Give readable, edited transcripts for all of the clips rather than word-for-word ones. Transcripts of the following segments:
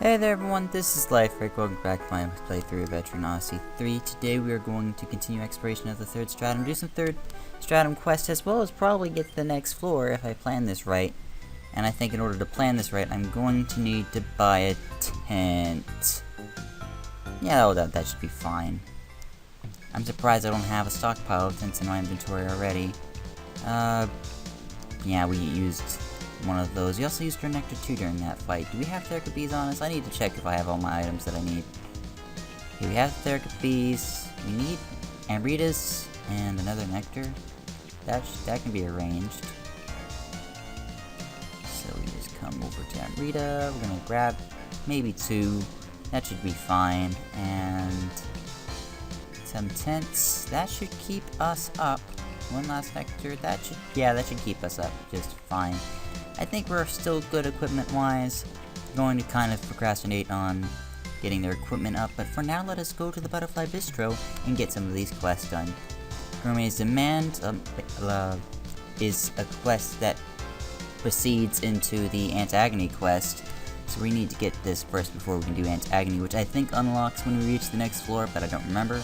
Hey there everyone, this is Life. Welcome back to my playthrough of Etrian Odyssey 3. Today we are going to continue exploration of the third stratum, do some third stratum quests, as well as probably get to the next floor if I plan this right. And I think in order to plan this right, I'm going to need to buy a tent. Yeah, that should be fine. I'm surprised I don't have a stockpile of tents in my inventory already. Yeah, we used one of those. We also used our Nectar 2 during that fight. Do we have Therica bees on us? I need to check if I have all my items that I need. Okay, we have Therica bees. We need Amritas and another Nectar. That can be arranged. So we just come over to Amrita. We're gonna grab maybe 2. That should be fine. And some tents. That should keep us up. One last Nectar. That should keep us up just fine. I think we're still good equipment-wise. Going to kind of procrastinate on getting their equipment up, but for now let us go to the Butterfly Bistro and get some of these quests done. Gourmet's Demand is a quest that proceeds into the Antagony quest, so we need to get this first before we can do Antagony, which I think unlocks when we reach the next floor, but I don't remember.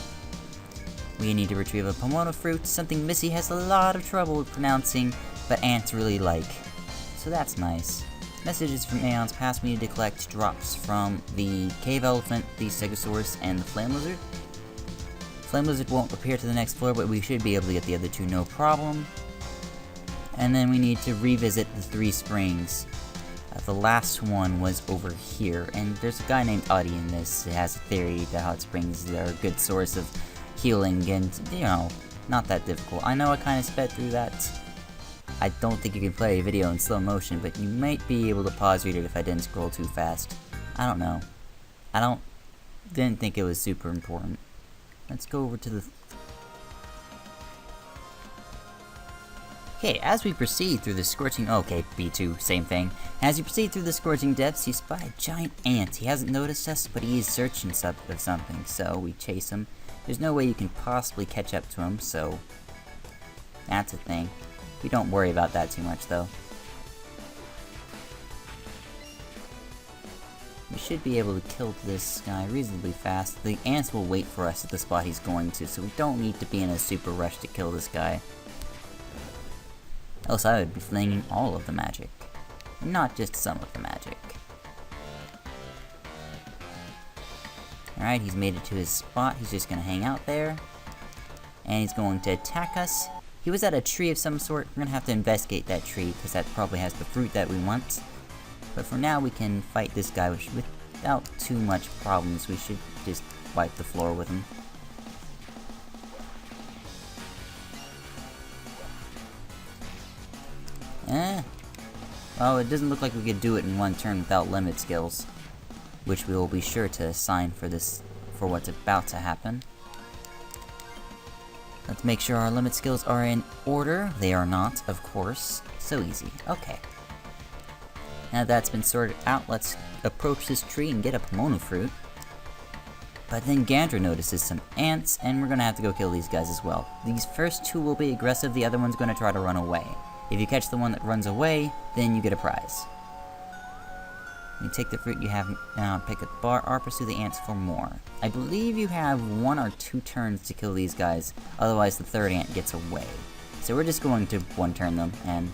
We need to retrieve a Pomona fruit, something Missy has a lot of trouble with pronouncing, but ants really like. So that's nice. Messages from Aeons past me to collect drops from the Cave Elephant, the Stegosaurus, and the Flame Lizard. Flame Lizard won't appear to the next floor, but we should be able to get the other 2 no problem. And then we need to revisit the 3 springs. The last one was over here, and there's a guy named Audie in this who has a theory that hot springs are a good source of healing, and, you know, not that difficult. I know I kind of sped through that. I don't think you can play a video in slow motion, but you might be able to pause read it if I didn't scroll too fast. I don't know. Didn't think it was super important. Let's go over to the... Okay, as we proceed through the scorching... Okay, B2, same thing. As you proceed through the scorching depths, you spy a giant ant. He hasn't noticed us, but he is searching of something, so we chase him. There's no way you can possibly catch up to him, so... that's a thing. We don't worry about that too much, though. We should be able to kill this guy reasonably fast. The ants will wait for us at the spot he's going to, so we don't need to be in a super rush to kill this guy. Else I would be flinging all of the magic, not just some of the magic. Alright, he's made it to his spot. He's just gonna hang out there. And he's going to attack us. He was at a tree of some sort. We're gonna have to investigate that tree, because that probably has the fruit that we want. But for now, we can fight this guy without too much problems. We should just wipe the floor with him. Well, it doesn't look like we could do it in one turn without limit skills, which we will be sure to assign for what's about to happen. Let's make sure our limit skills are in order. They are not, of course. So easy. Okay. Now that's been sorted out, let's approach this tree and get a Pomona fruit. But then Gandra notices some ants, and we're gonna have to go kill these guys as well. These first 2 will be aggressive, the other one's gonna try to run away. If you catch the one that runs away, then you get a prize. You take the fruit you have now, pick a bar, or pursue the ants for more. I believe you have 1 or 2 turns to kill these guys, otherwise the 3rd ant gets away. So we're just going to 1-turn them and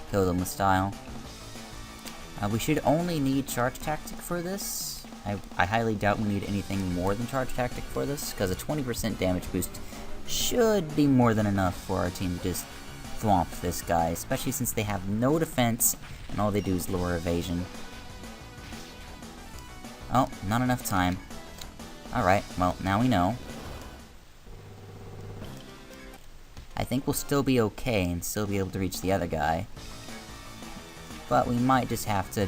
kill them with style. We should only need Charge Tactic for this. I highly doubt we need anything more than Charge Tactic for this, because a 20% damage boost should be more than enough for our team to just thwomp this guy, especially since they have no defense and all they do is lower evasion. Oh, not enough time. Alright, well, now we know. I think we'll still be okay and still be able to reach the other guy. But we might just have to...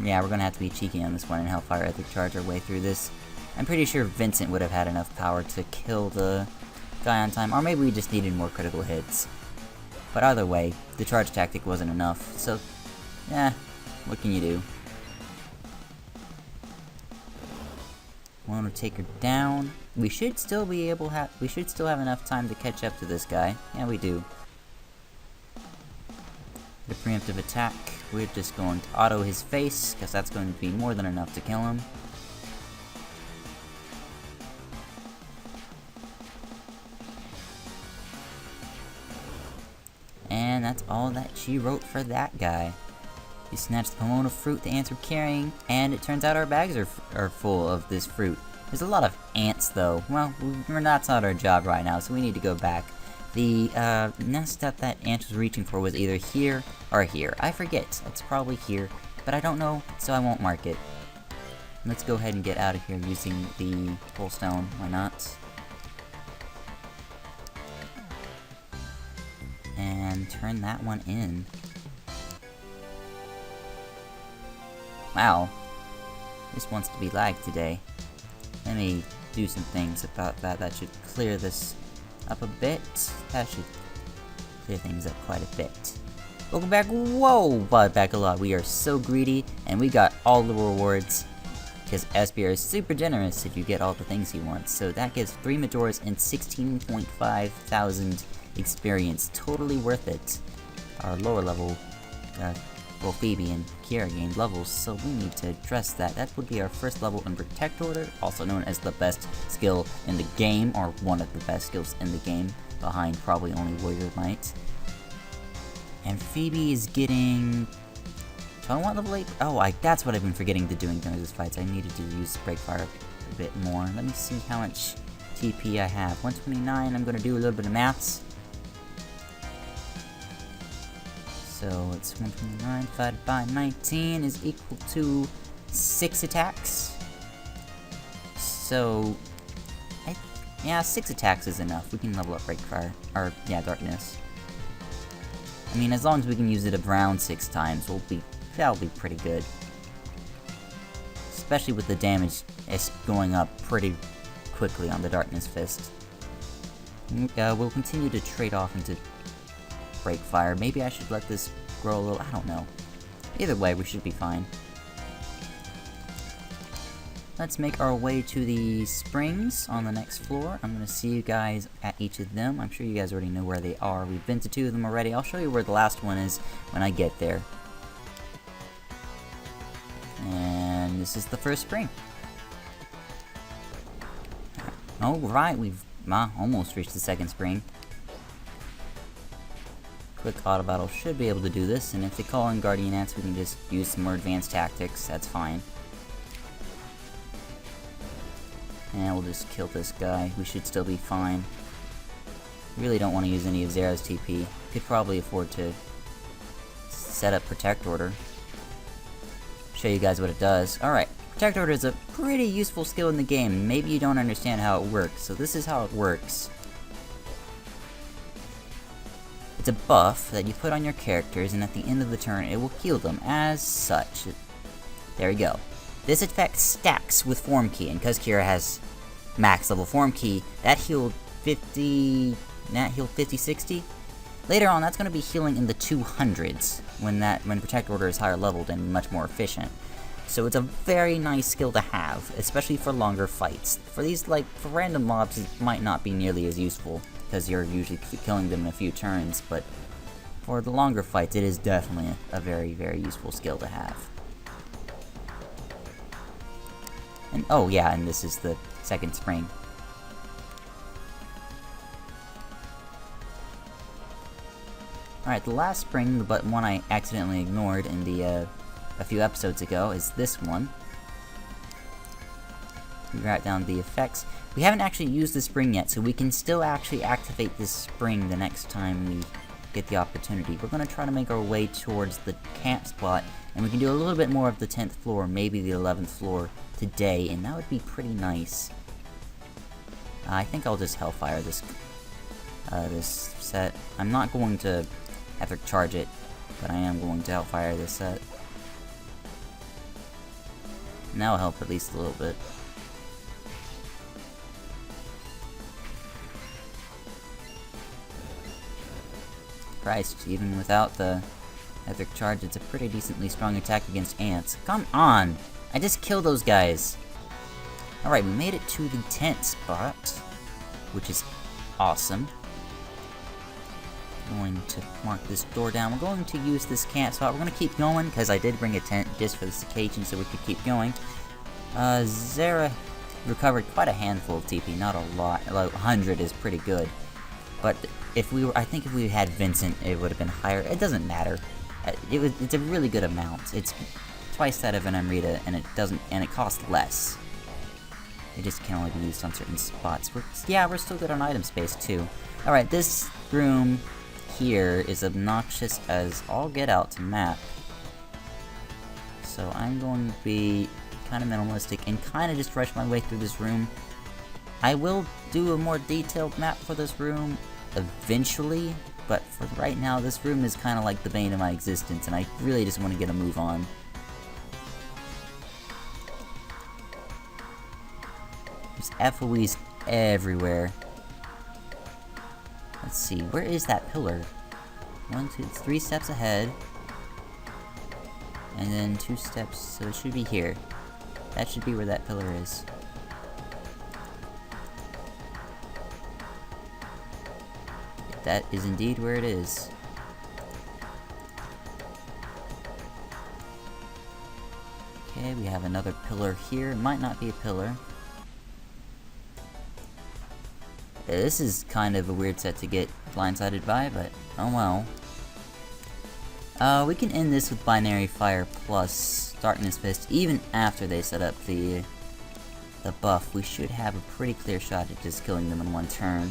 yeah, we're gonna have to be cheeky on this one and Hellfire Ethic charge our way through this. I'm pretty sure Vincent would have had enough power to kill the guy on time, or maybe we just needed more critical hits. But either way, the Charge Tactic wasn't enough, so... yeah, what can you do? Want to take her down. We should still be able we should still have enough time to catch up to this guy. Yeah, we do. The preemptive attack. we're just going to auto his face, because that's going to be more than enough to kill him. And that's all that she wrote for that guy. You snatch the Pomona fruit the ants were carrying, and it turns out our bags are full of this fruit. There's a lot of ants though. Well, that's not our job right now, so we need to go back. The nest that ant was reaching for was either here or here. I forget. It's probably here, but I don't know, so I won't mark it. Let's go ahead and get out of here using the full stone. Why not? And turn that one in. Wow. This wants to be lagged today. Let me do some things about that. That should clear this up a bit. That should clear things up quite a bit. Welcome back. Whoa! Bought back a lot. We are so greedy, and we got all the rewards. Because SBR is super generous if you get all the things he wants. So that gives 3 Majoras and 16.5 thousand experience. Totally worth it. Our lower level, well, Phoebe and Kiera gained levels, so we need to address that. That would be our first level in Protect Order, also known as the best skill in the game, or one of the best skills in the game, behind probably only Warrior Might. And Phoebe is getting... Do I want level 8? Oh, that's what I've been forgetting to doing during these fights. I needed to use Breakfire a bit more. Let me see how much TP I have. 129, I'm gonna do a little bit of maths. So it's 129 divided by 19 is equal to 6 attacks. So, yeah, 6 attacks is enough. We can level up Breakfire, or yeah, Darkness. I mean, as long as we can use it around 6 times, that'll be pretty good. Especially with the damage, it's going up pretty quickly on the Darkness Fist. We'll continue to trade off into Breakfire. Maybe I should let this grow a little, I don't know. Either way, we should be fine. Let's make our way to the springs on the next floor. I'm gonna see you guys at each of them. I'm sure you guys already know where they are. We've been to 2 of them already. I'll show you where the last one is when I get there. And this is the first spring. Alright, we've almost reached the second spring. Quick auto battle should be able to do this, and if they call in Guardian Ants, we can just use some more advanced tactics. That's fine. And we'll just kill this guy. We should still be fine. Really don't want to use any of Zera's TP. Could probably afford to set up Protect Order. Show you guys what it does. Alright, Protect Order is a pretty useful skill in the game. Maybe you don't understand how it works, so this is how it works. It's a buff that you put on your characters, and at the end of the turn, it will heal them as such. There we go. This effect stacks with Form Key, and because Kiera has max level Form Key, that healed 50... That healed 50-60? Later on, that's going to be healing in the 200s, when Protect Order is higher leveled and much more efficient. So it's a very nice skill to have, especially for longer fights. For these, for random mobs, it might not be nearly as useful, because you're usually killing them in a few turns, but for the longer fights, it is definitely a very, very useful skill to have. And oh yeah, and this is the second spring. Alright, the last spring, but one I accidentally ignored in the a few episodes ago, is this one. We write down the effects. We haven't actually used the spring yet, so we can still actually activate this spring the next time we get the opportunity. We're going to try to make our way towards the camp spot, and we can do a little bit more of the 10th floor, maybe the 11th floor today, and that would be pretty nice. I think I'll just Hellfire this set. I'm not going to ever charge it, but I am going to Hellfire this set. And that'll help at least a little bit. Christ, even without the Epic Charge, it's a pretty decently strong attack against ants. Come on! I just killed those guys! Alright, we made it to the 10th spot, which is awesome. going to mark this door down. We're going to use this camp spot. We're going to keep going, because I did bring a tent just for this occasion, so we could keep going. Zara recovered quite a handful of TP, not a lot. Like 100 is pretty good. But if we were, I think if we had Vincent, it would have been higher. It doesn't matter. It's a really good amount. It's twice that of an Amrita, and it costs less. It just can only be used on certain spots. We're still good on item space too. Alright, this room here is obnoxious as all get out to map. So I'm going to be kind of minimalistic and kind of just rush my way through this room. I will do a more detailed map for this room eventually, but for right now this room is kind of like the bane of my existence, and I really just want to get a move on. There's FOEs everywhere. Let's see, where is that pillar? 1, 2, 3 steps ahead. And then 2 steps, so it should be here. That should be where that pillar is. That is indeed where it is. Okay, we have another pillar here. It might not be a pillar. This is kind of a weird set to get blindsided by, but oh well. We can end this with Binary Fire plus Darkness Fist. Even after they set up the buff, we should have a pretty clear shot at just killing them in one turn.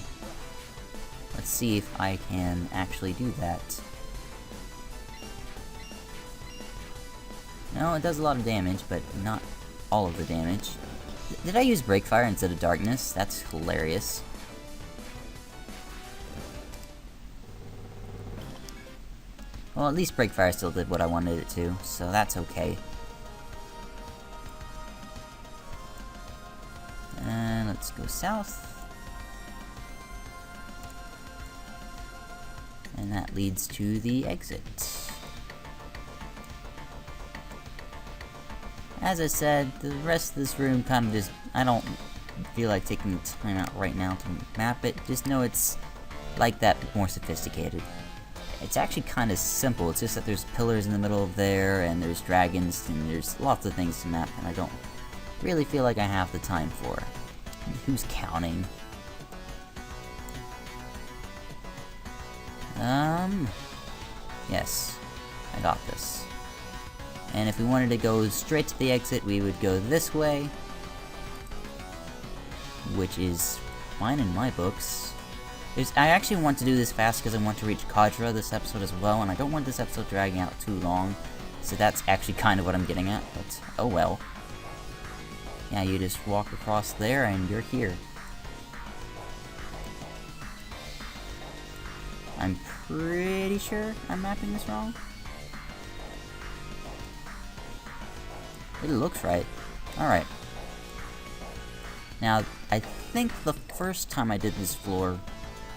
Let's see if I can actually do that. No, it does a lot of damage, but not all of the damage. Did I use Breakfire instead of Darkness? That's hilarious. Well, at least Breakfire still did what I wanted it to, so that's okay. And let's go south. And that leads to the exit. As I said, the rest of this room kind of just, I don't feel like taking the time out right now to map it. Just know it's like that, but more sophisticated. It's actually kind of simple. It's just that there's pillars in the middle of there, and there's dragons, and there's lots of things to map, and I don't really feel like I have the time for. Who's counting? Yes, I got this. And if we wanted to go straight to the exit, we would go this way, which is fine in my books. I actually want to do this fast because I want to reach Kadra this episode as well, and I don't want this episode dragging out too long, so that's actually kind of what I'm getting at, but oh well. Yeah, you just walk across there and you're here. I'm pretty sure I'm mapping this wrong. It looks right. Alright. Now, I think the first time I did this floor,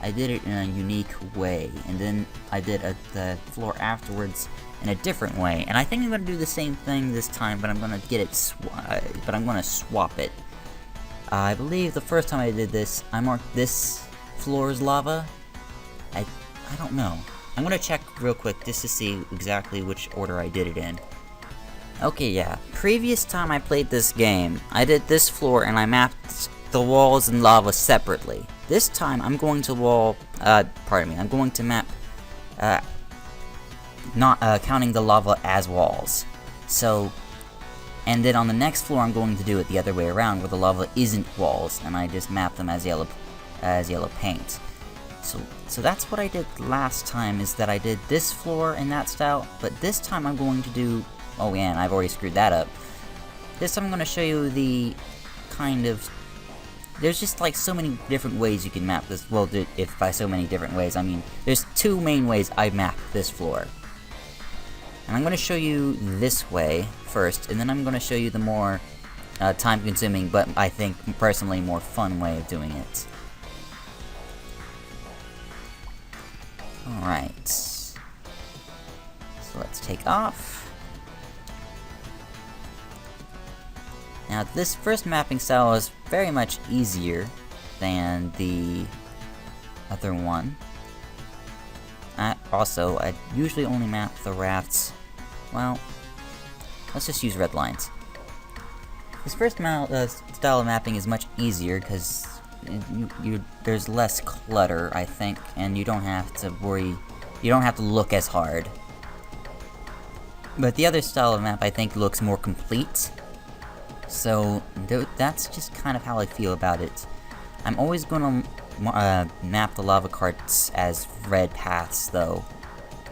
I did it in a unique way, and then I did the floor afterwards in a different way. And I think I'm going to do the same thing this time, but I'm going to get it, but I'm going to swap it. I believe the first time I did this, I marked this floor as lava. I don't know. I'm going to check real quick just to see exactly which order I did it in. Okay, yeah. Previous time I played this game, I did this floor and I mapped the walls and lava separately. This time I'm going to I'm going to map, not counting the lava as walls. So, and then on the next floor I'm going to do it the other way around, where the lava isn't walls, and I just map them as yellow paint. So that's what I did last time, is that I did this floor in that style, but this time I'm going to do, oh yeah, and I've already screwed that up. This time I'm going to show you the kind of, there's just like so many different ways you can map this. Well, if by so many different ways, I mean, there's two main ways I map this floor. And I'm going to show you this way first, and then I'm going to show you the more time-consuming, but I think personally more fun way of doing it. Alright. So let's take off. Now this first mapping style is very much easier than the other one. Also, I usually only map the rafts. Well, let's just use red lines. This first style of mapping is much easier because there's less clutter, I think, and you don't have to worry. You don't have to look as hard. But the other style of map, I think, looks more complete. So that's just kind of how I feel about it. I'm always going to map the lava carts as red paths, though.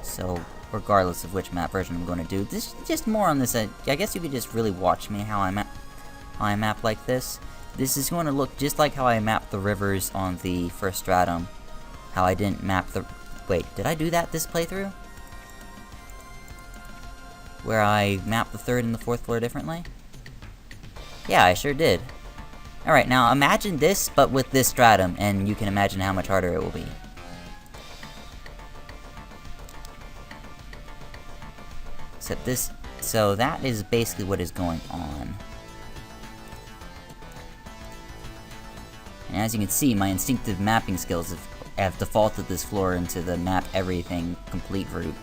So regardless of which map version I'm going to do, this just more on this. I guess you could just really watch me how I map like this. This is going to look just like how I mapped the rivers on the first stratum. How I didn't map the... Wait, did I do that this playthrough? Where I mapped the third and the fourth floor differently? Yeah, I sure did. Alright, now imagine this, but with this stratum, and you can imagine how much harder it will be. Except this... So that is basically what is going on. And as you can see, my instinctive mapping skills have defaulted this floor into the map everything complete route.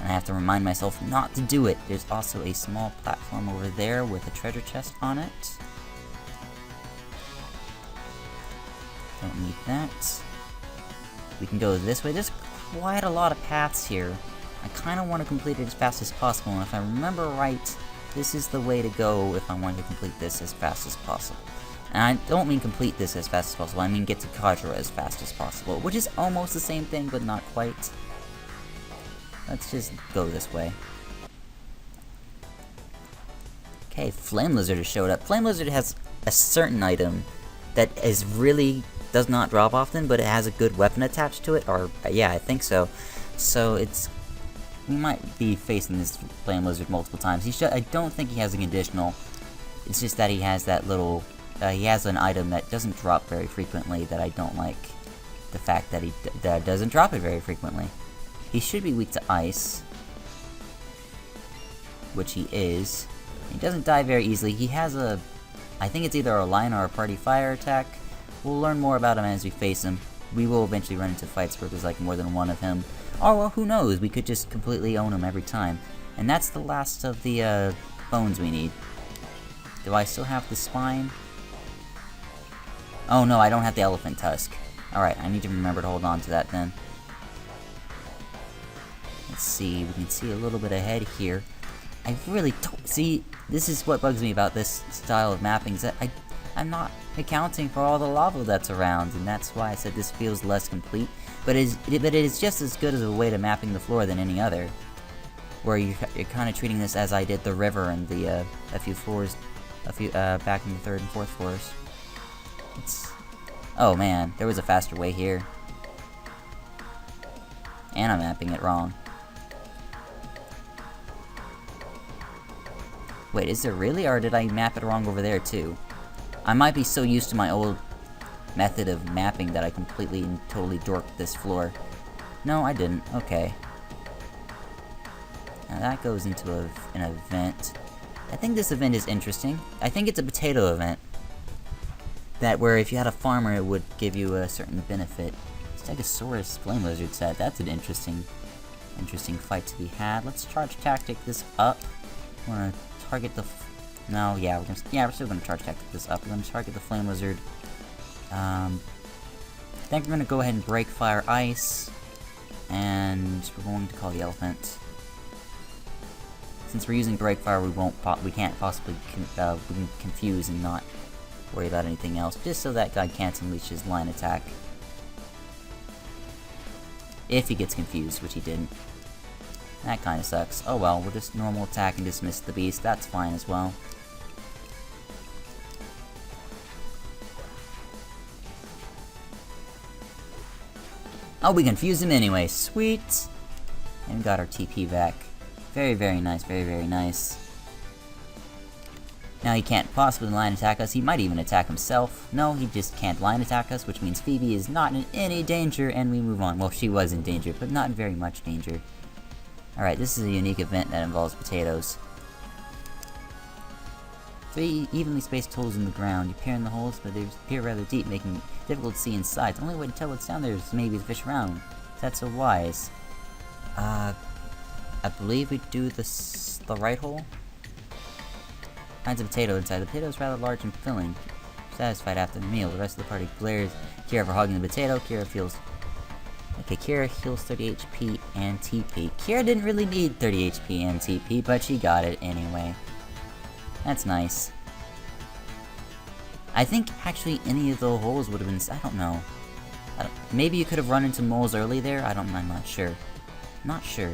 And I have to remind myself not to do it. There's also a small platform over there with a treasure chest on it. Don't need that. We can go this way. There's quite a lot of paths here. I kind of want to complete it as fast as possible, and if I remember right, this is the way to go if I want to complete this as fast as possible. And I don't mean complete this as fast as possible, I mean get to Kajra as fast as possible, which is almost the same thing, but not quite. Let's just go this way. Okay, Flame Lizard has showed up. Flame Lizard has a certain item that is really does not drop often, but it has a good weapon attached to it, or yeah, I think so. So it's... we might be facing this Flame Lizard multiple times. I don't think he has a conditional. It's just that he has that little... he has an item that doesn't drop very frequently that I don't like. The fact that he doesn't drop it very frequently. He should be weak to ice. Which he is. He doesn't die very easily. He has a... I think it's either a line or a party fire attack. We'll learn more about him as we face him. We will eventually run into fights where there's like more than one of him. Or well, who knows? We could just completely own him every time. And that's the last of the bones we need. Do I still have the spine? Oh no, I don't have the elephant tusk. Alright, I need to remember to hold on to that then. Let's see, we can see a little bit ahead here. I really don't... See, this is what bugs me about this style of mapping, is that I'm not accounting for all the lava that's around, and that's why I said this feels less complete. But it is just as good as a way to mapping the floor than any other. Where you're kind of treating this as I did the river and the, a few floors, back in the third and fourth floors. Oh man, there was a faster way here. And I'm mapping it wrong. Wait, is there really, or did I map it wrong over there too? I might be so used to my old method of mapping that I completely and totally dorked this floor. No, I didn't. Okay. Now that goes into an event. I think this event is interesting. I think it's a potato event. That where if you had a farmer, it would give you a certain benefit. Stegosaurus Flame Lizard said that's an interesting fight to be had. Let's charge tactic this up. I want to target the... No, yeah, we're still gonna charge tactic this up. We're gonna target the Flame Lizard. I think we're gonna go ahead and break fire ice, and we're going to call the elephant. Since we're using break fire, we can't possibly we can confuse and not worry about anything else, just so that guy can't unleash his line attack. If he gets confused, which he didn't. That kinda sucks. Oh well, we'll just normal attack and dismiss the beast, that's fine as well. Oh, we confused him anyway, sweet! And we got our TP back. Very, very nice, very, very nice. Now he can't possibly line attack us, he might even attack himself. No, he just can't line attack us, which means Phoebe is not in any danger, and we move on. Well, she was in danger, but not in very much danger. Alright, this is a unique event that involves potatoes. 3 evenly spaced holes in the ground. You peer in the holes, but they appear rather deep, making it difficult to see inside. The only way to tell what's down there is maybe to fish around. That's so wise. I believe we do the right hole. Finds a potato inside. The potato is rather large and filling. Satisfied after the meal, the rest of the party glares at Kira for hogging the potato. Kira feels... Okay, Kira heals 30 HP and TP. Kira didn't really need 30 HP and TP, but she got it anyway. That's nice. I think actually any of the holes would have been... I don't know. Maybe you could have run into moles early there? I'm not sure. Not sure.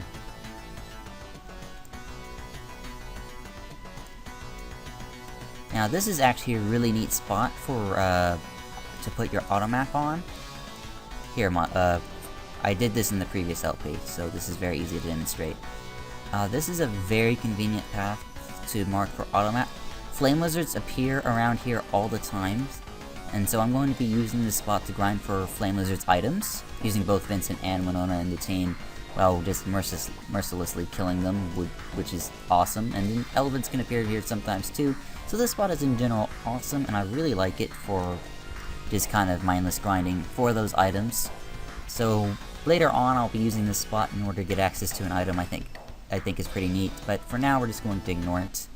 Now this is actually a really neat spot for, to put your auto map on. Here, I did this in the previous LP, so this is very easy to demonstrate. This is a very convenient path to mark for auto map. Flame lizards appear around here all the time, and so I'm going to be using this spot to grind for flame lizards items, using both Vincent and Winona and the team, well, just mercilessly killing them, which is awesome. And then elephants can appear here sometimes too. So this spot is in general awesome, and I really like it for just kind of mindless grinding for those items. So later on I'll be using this spot in order to get access to an item I think is pretty neat, but for now we're just going to ignore it.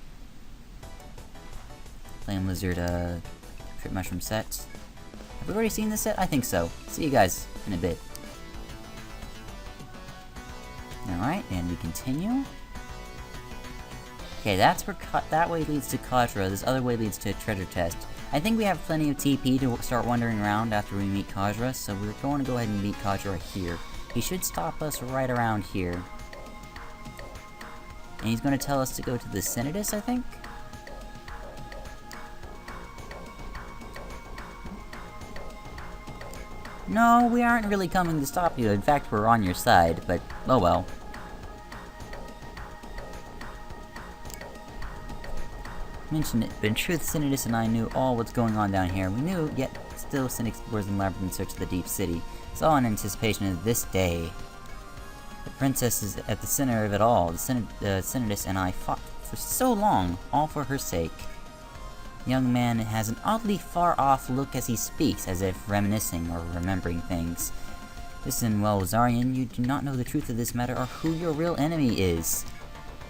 Flame lizard trip mushroom set. Have we already seen this set? I think so. See you guys in a bit. Alright, and we continue. Okay, that's where that way leads to Kadra, this other way leads to a treasure chest. I think we have plenty of TP to start wandering around after we meet Kadra, so we're going to go ahead and meet Kadra here. He should stop us right around here. And he's going to tell us to go to the Senatus, I think? No, we aren't really coming to stop you. In fact, we're on your side, but oh well. Mentioned it, but in truth, Senatus and I knew all what's going on down here. We knew, yet still sin explores the labyrinth in search of the deep city. It's all in anticipation of this day. The princess is at the center of it all. The Senatus and I fought for so long, all for her sake. The young man has an oddly far-off look as he speaks, as if reminiscing or remembering things. Listen, well, Zarian, you do not know the truth of this matter or who your real enemy is.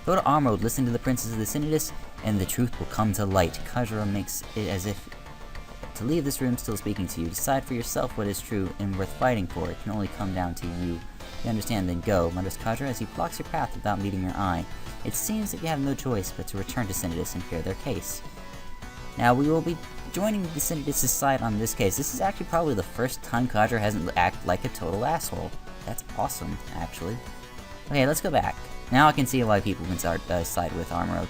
Go to Armroad, listen to the princess of the Senatus, and the truth will come to light. Kajra makes it as if to leave this room still speaking to you. Decide for yourself what is true and worth fighting for. It can only come down to you. You understand, then go, mutters Kajra as he blocks your path without meeting your eye. It seems that you have no choice but to return to Senatus and hear their case. Now, we will be joining the Senatus' side on this case. This is actually probably the first time Kajra hasn't acted like a total asshole. That's awesome, actually. Okay, let's go back. Now I can see why people can side with Armroad.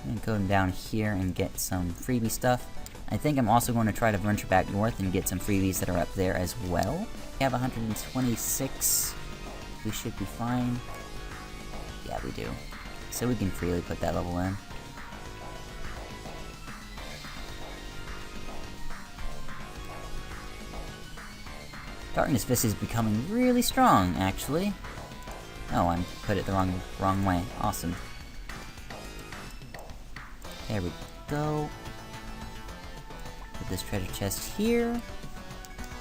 I'm going down here and get some freebie stuff. I think I'm also going to try to venture back north and get some freebies that are up there as well. We have 126. We should be fine. Yeah, we do. So we can freely put that level in. Darkness Fist is becoming really strong, actually. Oh, I put it the wrong way. Awesome. There we go. Put this treasure chest here.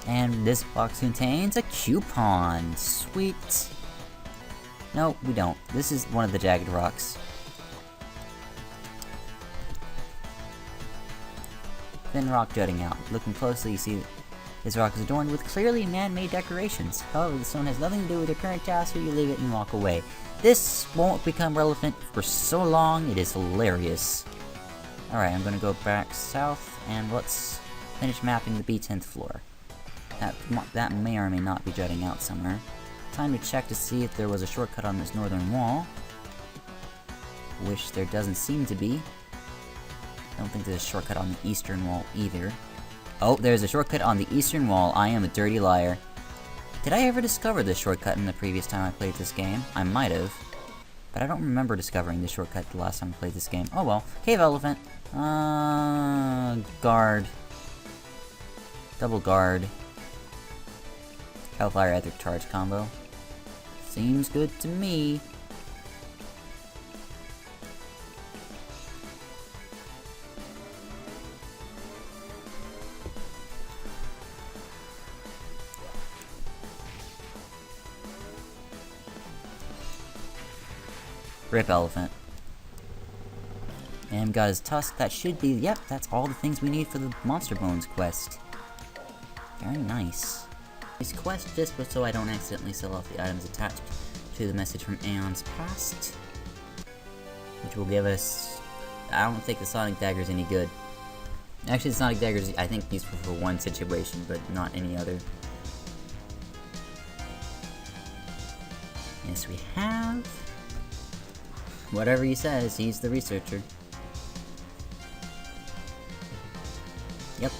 And this box contains a coupon. Sweet. No, we don't. This is one of the jagged rocks. Thin rock jutting out. Looking closely, you see this rock is adorned with clearly man-made decorations. However, the stone has nothing to do with your current task, so you leave it and walk away. This won't become relevant for so long, it is hilarious. Alright, I'm gonna go back south, and let's finish mapping the B10th floor. That may or may not be jutting out somewhere. Time to check to see if there was a shortcut on this northern wall. Which there doesn't seem to be. I don't think there's a shortcut on the eastern wall either. Oh, there's a shortcut on the eastern wall. I am a dirty liar. Did I ever discover this shortcut in the previous time I played this game? I might have. But I don't remember discovering this shortcut the last time I played this game. Oh well. Cave elephant. Guard. Double guard. Hellfire Ethic Charge combo. Seems good to me. Rip elephant. And got his tusk. That should be, yep, that's all the things we need for the Monster Bones quest. Very nice. This quest just so I don't accidentally sell off the items attached to the message from Aeon's Past. Which will give us... I don't think the Sonic Dagger is any good. Actually, the Sonic Dagger is, I think, useful for one situation, but not any other. Yes, we have... Whatever he says, he's the researcher. Yep.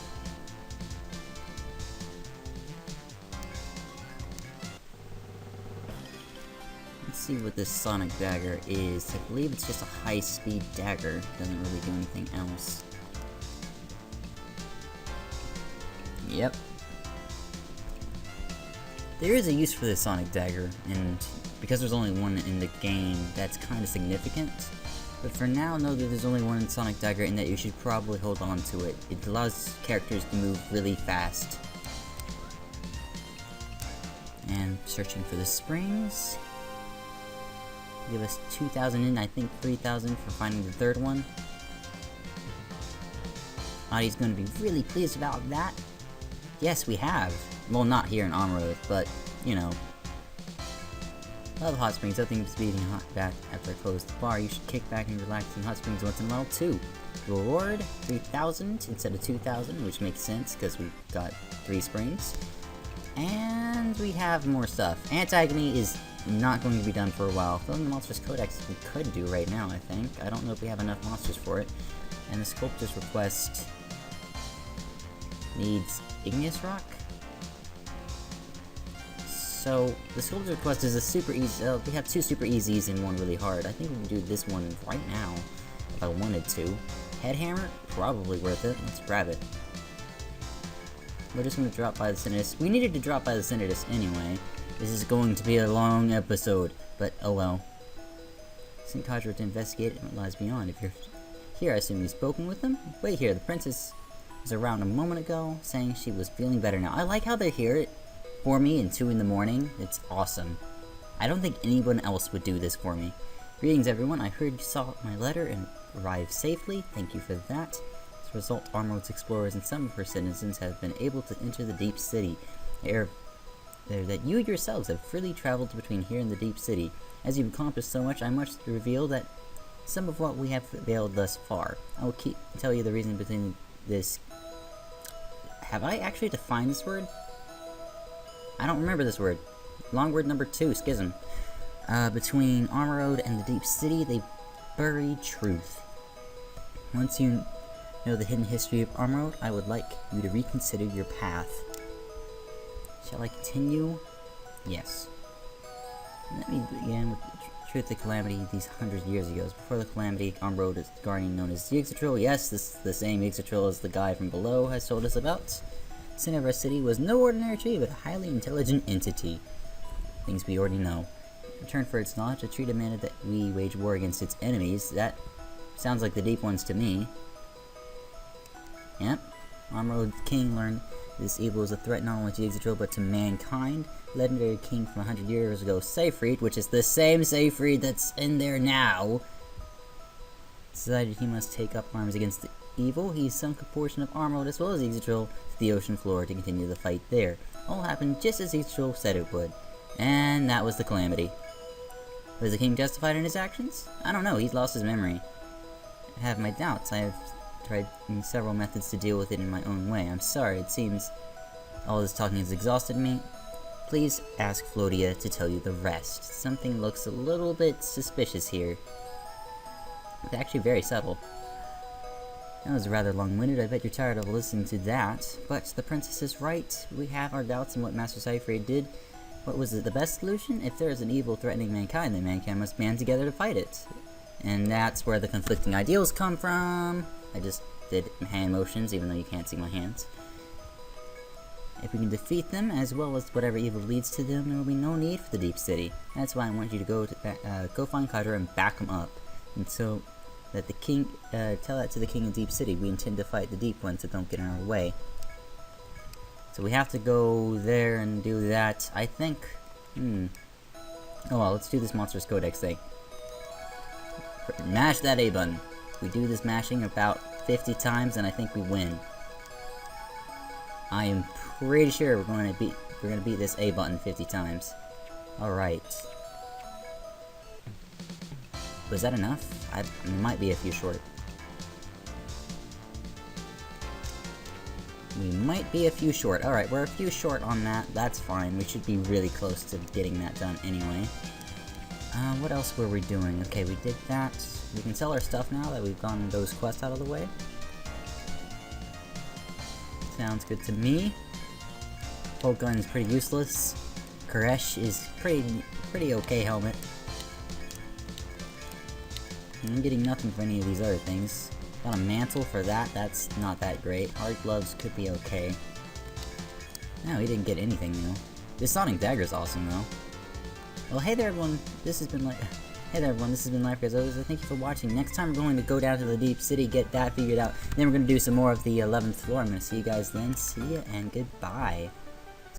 Let's see what this Sonic Dagger is. I believe it's just a high-speed dagger. Doesn't really do anything else. Yep. There is a use for this Sonic Dagger, and because there's only one in the game, that's kind of significant. But for now, know that there's only one Sonic Dagger and that you should probably hold on to it. It allows characters to move really fast. And searching for the springs. Give us 2,000 and I think 3,000 for finding the third one. Adi's going to be really pleased about that. Yes, we have. Well, not here in Armroad, but, you know. Love hot springs, nothing beating hot back after I close the bar. You should kick back and relax in hot springs once in a while too. Reward 3,000 instead of 2,000, which makes sense because we got 3 springs. And we have more stuff. Antigony is not going to be done for a while. Filling the Monsters Codex we could do right now, I think. I don't know if we have enough monsters for it. And the Sculptor's Request needs Igneous Rock. So, the Sculptor's Request is a super easy, we have 2 super easies and 1 really hard. I think we can do this one right now, if I wanted to. Headhammer? Probably worth it. Let's grab it. We're just going to drop by the Senatus. We needed to drop by the Senatus anyway. This is going to be a long episode, but oh well. Sent Kadra to investigate what lies beyond. If you're here, I assume you've spoken with them? Wait here, the princess was around a moment ago, saying she was feeling better now. I like how they hear it for me in 2 in the morning. It's awesome. I don't think anyone else would do this for me. Greetings everyone, I heard you saw my letter and arrived safely. Thank you for that. As a result, Armroad's explorers and some of her citizens have been able to enter the Deep City. That you yourselves have freely traveled between here and the Deep City. As you've accomplished so much, I must reveal that some of what we have availed thus far. I will tell you the reason between this. Have I actually defined this word? I don't remember this word. Long word number 2, Schism. Between Armroad and the Deep City, they bury truth. Once you know the hidden history of Armroad, I would like you to reconsider your path. Shall I continue? Yes. Let me begin with the truth of Calamity these 100 years ago. Before the Calamity, Armroad is the guardian known as Yggdrasil. Yes, this is the same Yggdrasil as the guy from below has told us about. The center of our city was no ordinary tree, but a highly intelligent entity. Things we already know. In return for its knowledge, the tree demanded that we wage war against its enemies. That sounds like the deep ones to me. Yep. Armroad's king learned this evil is a threat not only to Yggdrasil, but to mankind. Legendary king from 100 years ago, Seyfried, which is the same Seyfried that's in there now, decided he must take up arms against the evil. He sunk a portion of Armroad as well as Yggdrasil to the ocean floor to continue the fight there. All happened just as Yggdrasil said it would. And that was the Calamity. Was the king justified in his actions? I don't know, he's lost his memory. I have my doubts. I have tried several methods to deal with it in my own way. I'm sorry, it seems all this talking has exhausted me. Please ask Flodia to tell you the rest. Something looks a little bit suspicious here. It's actually very subtle. That was rather long-winded. I bet you're tired of listening to that. But the princess is right. We have our doubts in what Master Seyfried did. What was it, the best solution? If there is an evil threatening mankind, then mankind must band together to fight it. And that's where the conflicting ideals come from. I just did hand motions, even though you can't see my hands. If we can defeat them, as well as whatever evil leads to them, there will be no need for the Deep City. That's why I want you to go find Kadra and back him up. And so that the king, tell that to the king of Deep City. We intend to fight the deep ones that don't get in our way. So we have to go there and do that. I think, oh well, let's do this Monsters Codex thing. Mash that A button. We do this mashing about 50 times, and I think we win. I am pretty sure we're gonna beat this A button 50 times. All right. Was that enough? I might be a few short. We might be a few short. Alright, we're a few short on that. That's fine. We should be really close to getting that done anyway. What else were we doing? Okay, we did that. We can sell our stuff now that we've gotten those quests out of the way. Sounds good to me. Bolt gun is pretty useless. Koresh is pretty okay helmet. I'm getting nothing for any of these other things. Got a mantle for that, that's not that great. Hard gloves could be okay. No, we didn't get anything new. This sonic dagger is awesome though. Well, hey there everyone, this has been Life Guys. Thank you for watching. Next time we're going to go down to the deep city, get that figured out. Then we're going to do some more of the 11th floor. I'm going to see you guys then. See ya and goodbye.